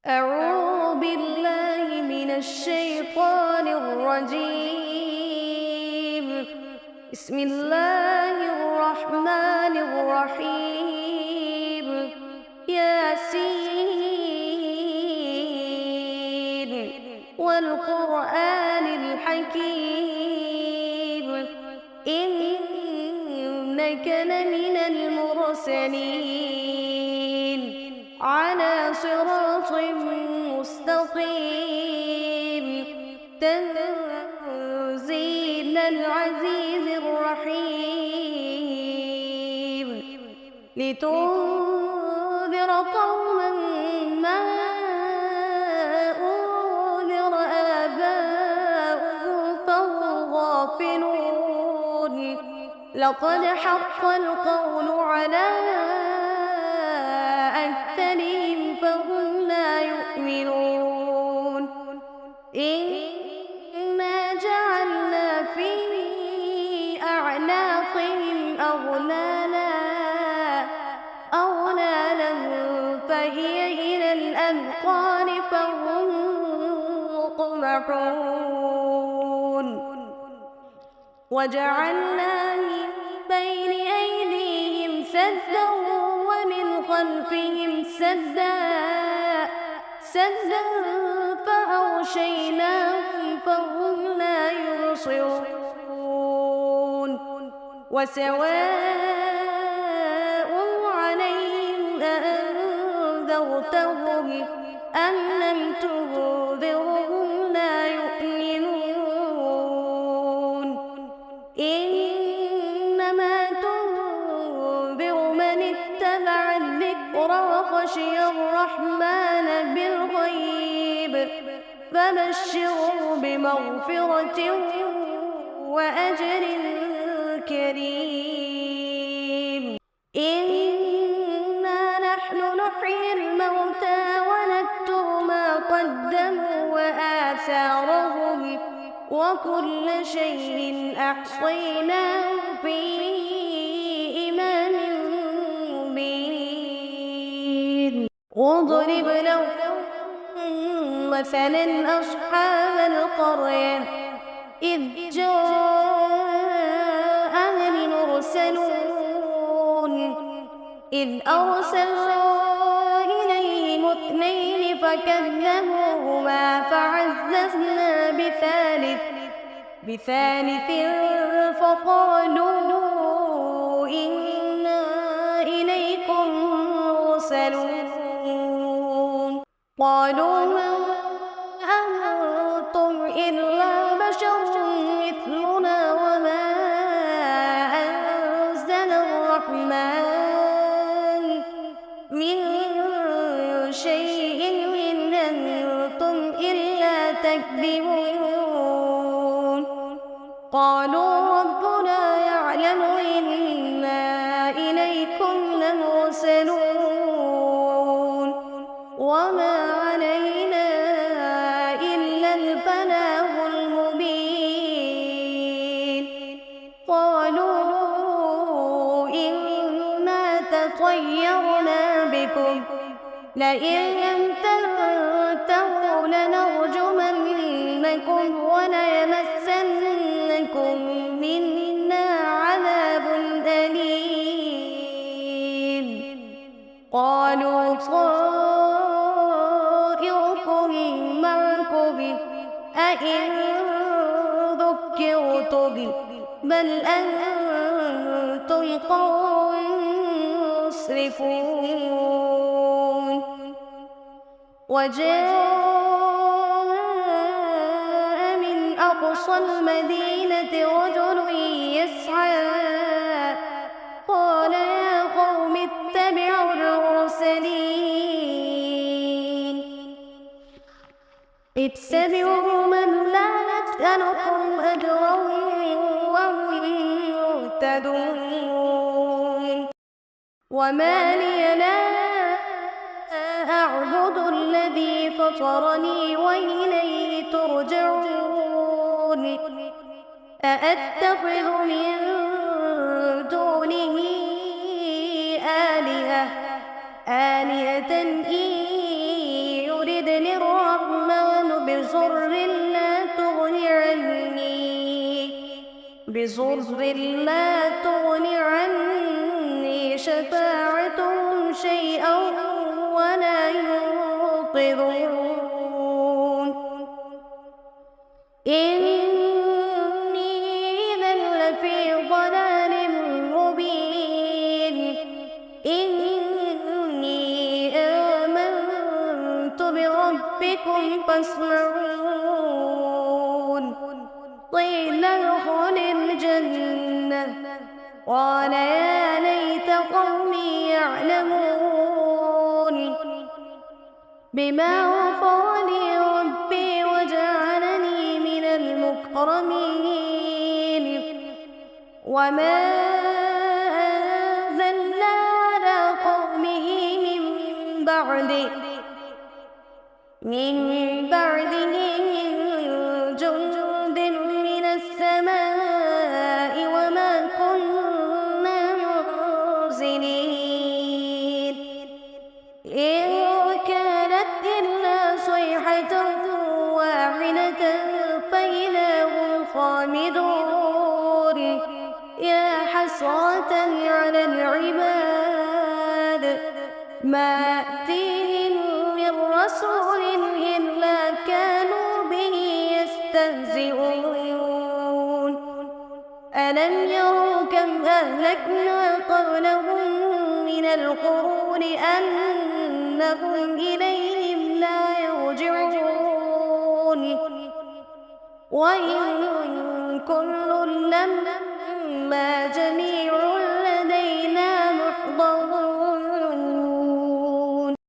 أعوذ بالله من الشيطان الرجيم. بسم الله الرحمن الرحيم. ياسين والقرآن الحكيم إنك لمن المرسلين على صراط مستقيم تنزيل العزيز الرحيم لتنذر قوما ما أنذر آباؤهم فهم غافلون لقد حق القول على أكثرهم فهم لا يؤمنون إنا جعلنا في أعناقهم أغلالا فهي إلى الأذقان فهم مقمحون وجعلنا من بين أيديهم سدا ومن خلفهم سدا فأغشيناهم فهم لا يبصرون وسواء عليهم أأنذرتهم أم لم تنذرهم لا يؤمنون إنما تنذر من اتبع الذكر وخشي الرحمن بالغيب فبشره بمغفرة وأجر كريم إنا نحن نحيي الموتى ونكتب ما قدموا وآثارهم وكل شيء أحصيناه في إمام مبين واضرب لهم مثلا أصحاب القرية إذ جاءها المرسلون إذ أرسلنا إليهم اثنين فكذبوهما فعززنا بثالث فقالوا إنا إليكم مرسلون قالوا من أنتم إلا بشر مثلنا وما أنزل الرحمن من شيء إن أنتم إلا تكذبون قالوا ربنا يعلم إنا إليكم لمرسلون وما علينا إلا البلاغ المبين قالوا إنا تطيرنا بكم لئن لم تنتهوا لنرجمنكم وليمسنكم منا عذاب أليم قالوا طائركم معكم أئن ذكرتم بل أنتم قوم مسرفون وجاء من أقصى المدينة رجل يسعى قال يا قوم اتبعوا المرسلين اتبعوا من لا يسألكم أجرا وهم مهتدون وما لي لا أعبد الذي فطرني وإليه ترجعون أأتخذ من دونه آلهة إن بصرب لا تغن عني شفاعتهم شيئا ولا ينقذون إني إذا لفي ضلال مبين إني آمنت بربكم فاسمعون قيل ادخل الجنة قال يا ليت قومي يعلمون بما غفر لي ربي وجعلني من المكرمين وما أنزلنا على قومه من بعده من جند من السماء وما كنا منزلين إن كانت إلا صيحة واحدة فإذا هم خامدون يا حسرة على العباد ما يأتيهم من رسول إلا كانوا به يستهزئون ألم يروا كم أهلكنا قبلهم من القرون أنهم إليهم لا يرجعون وإن كل لما جميع لدينا محضرون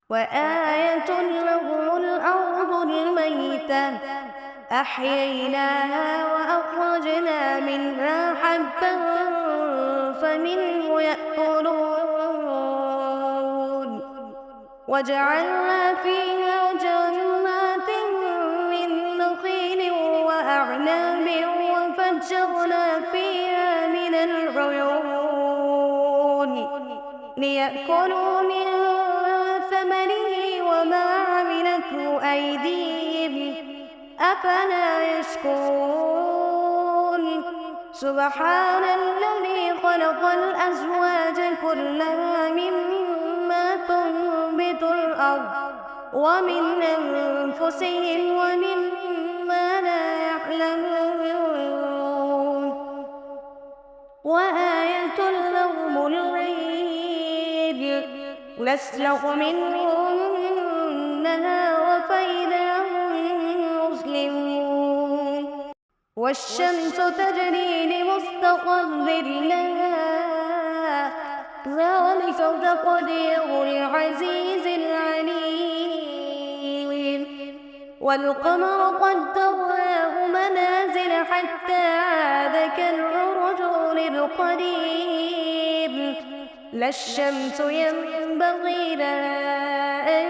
وآية لهم الأرض الميتة أحييناها وأخرجنا منها حبا فمنه يأكلون وجعلنا فيها جنات من نخيل وأعناب وفجرنا فيها من العيون ليأكلوا من ثمره وما عملته أيديهم أفلا يشكرون سبحان الذي خلق الأزواج كلها مما تنبت الأرض ومن أنفسهم ومما لا يعلمون وآية لهم الليل نسلخ منه النهار فإذا هم مسلمون والشمس تجري لمستقر لها ذلك تقدير العزيز العليم والقمر قدرناه منازل حتى عاد كالعرجون القديم لا الشمس ينبغي لها أن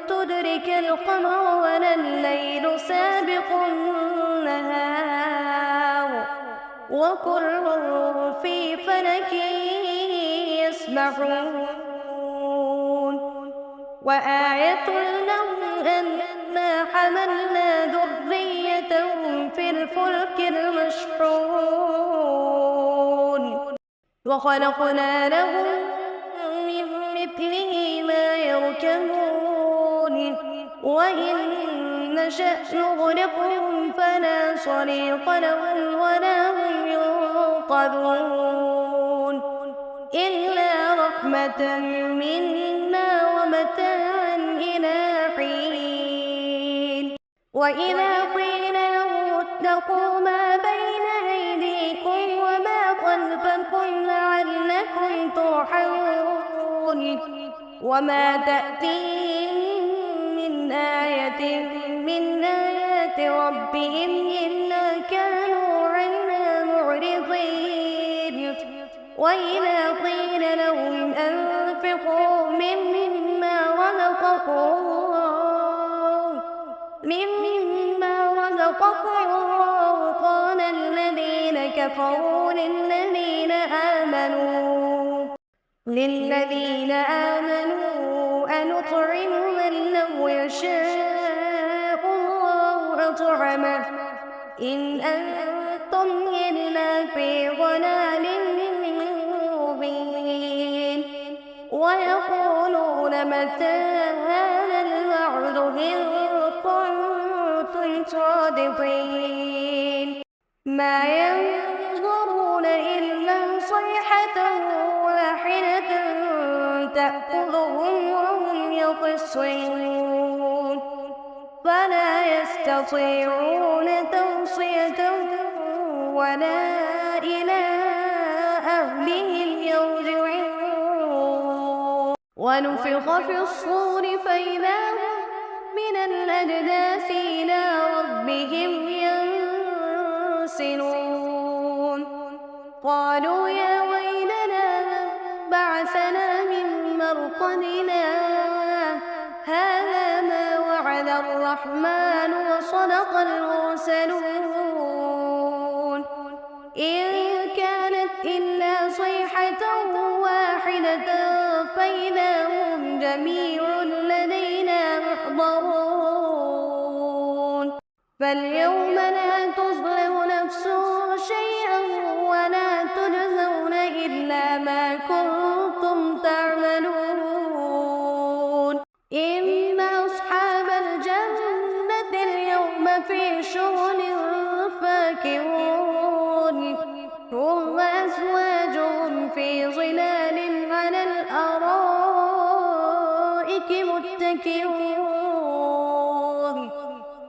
تدرك القمر ولا الليل سابق النهار وكل في فلك يسبحون وآية لهم أنا حملنا ذريتهم في الفلك المشحون وخلقنا لهم من مثله ما يركبون وإن نشأ نغرقهم فلا صريخ لهم ولا هم ينقذون إلا رحمة منا ومتاعا إلى حين وإذا قيل لهم اتقوا ما بين أيديكم وما خلفكم لعلكم ترحمون وما تأتيهم من آية من آيات ربهم إلا كانوا عنها معرضين وإذا قيل لهم أنفقوا مما رزقكم الله قال الذين كفروا للذين آمنوا أنطعم من لو يشاء الله أطعمه إن أنتم إلا لفي ضلال مبين ويقولون متى هذا الوعد إن كنتم صادقين ما ينظرون إلا صيحة واحدة تأخذهم وهم يخصمون فلا يستطيعون توصية ولا إلى أهلهم يرجعون ونفخ في الصور فإذا هم من الأجداث إلى ربهم ينسلون قالوا يا ويلنا بعثنا من مرقدنا هذا ما وعد الرحمن وصدق المرسلون إن كانت إلا صيحة واحدة فإذا هم جميع لدينا محضرون فاليوم لا تظلم نفس شيئا ولا تجزون إلا ما كنتم تعملون إن أصحاب الجنة اليوم في شغل فاكهون هم وأزواجهم في ظلال على الأرائك متكئون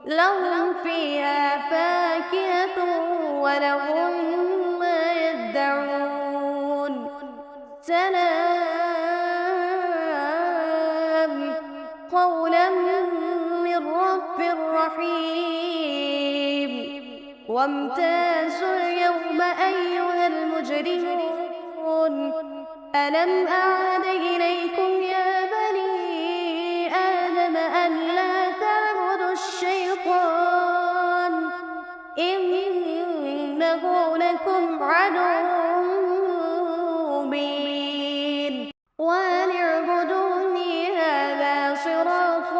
لهم فيها فاكهة ولهم ما يدعون سلام قولا من رب رحيم وامتازوا اليوم أيها المجرمون ألم أعهد إليكم يا بني آدم أن لا تعبدوا الشيطان إنه لكم عدو مبين وأن اعبدوني هذا صراط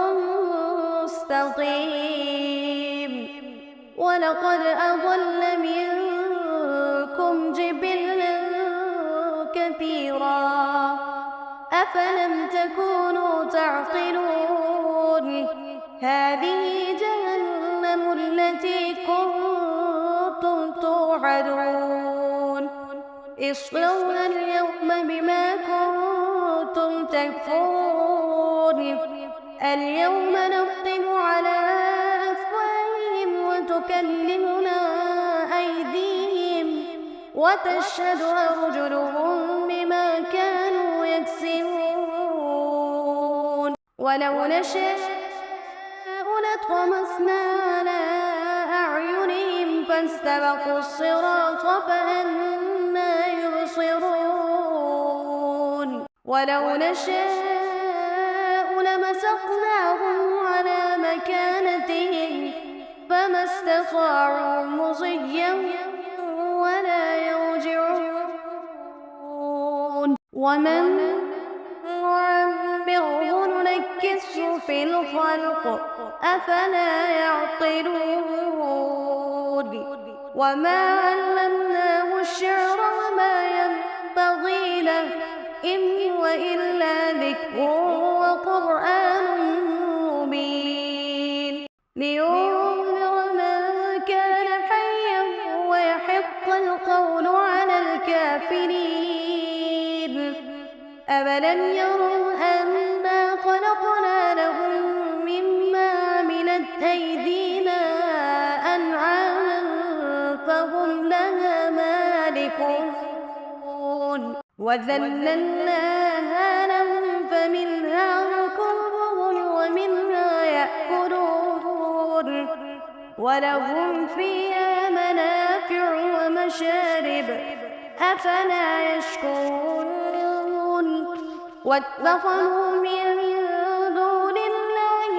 مستقيم ولقد أضل منكم جبلا كثيرا أفلم تكونوا تعقلون هذه جهنم التي كنتم توعدون اصلوها اليوم بما كنتم تكفرون اليوم نختم على أفواههم وتكلمنا أيديهم وتشهد أرجلهم بما كانوا يكسبون ولو نشاء لطمسنا على أعينهم فاستبقوا الصراط فأنى يبصرون ولو نشاء لمسخناهم على مكانتهم فما استطاعوا مضيا ولا يرجعون ومن نعمره ننكسه في الخلق أفلا يعقلون وما علمناه الشعر وما ينبغي له إن هو إلا ذكر وقرآن مبين لينذر من كان حيا ويحق القول على الكافرين أفلم يروا أنا خلقنا لهم مما عملت أيدينا أنعاما فهم لها مالكون وذللناها لهم فمنها ركوبهم ومنها يأكلون ولهم فيها منافع ومشارب أفلا يشكرون واتخذوا من دون الله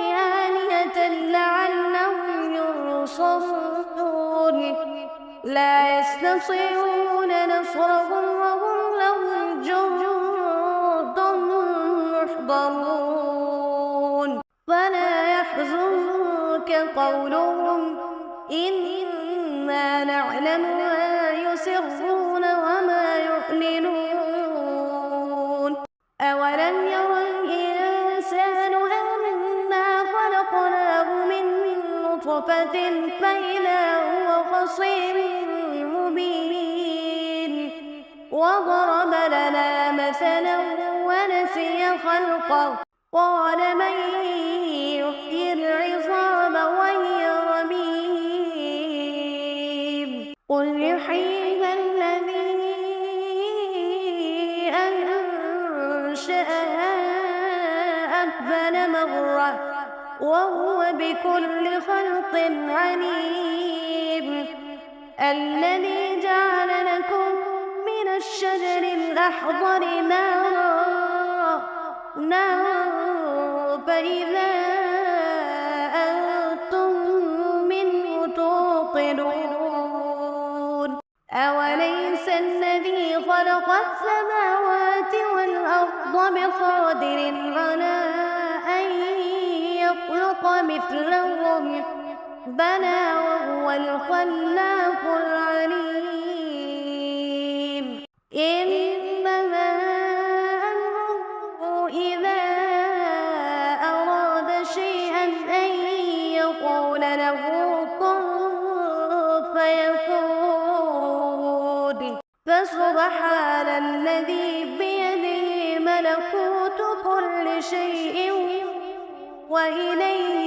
آلهة لعلهم ينصرون لا يستطيعون نصرهم وهم لهم جند محضرون فلا يحزنك قولهم إنا نعلم ما يسرون نسلا ونسي خلقه قال من يحيي العظام وهي رميم قل يحييها الذي أنشأها أول مرة وهو بكل خلق عليم الذي جعل لكم من الشجر الأخضر نارا فإذا أنتم منه توقدون أوليس الذي خلق السماوات والأرض بقادر على أن يخلق مثلهم بلى وهو الخلاق العليم إنما أمره إذا أراد شيئا أن يقول له كن فيكون فسبحان الذي بيده ملكوت كل شيء وإليه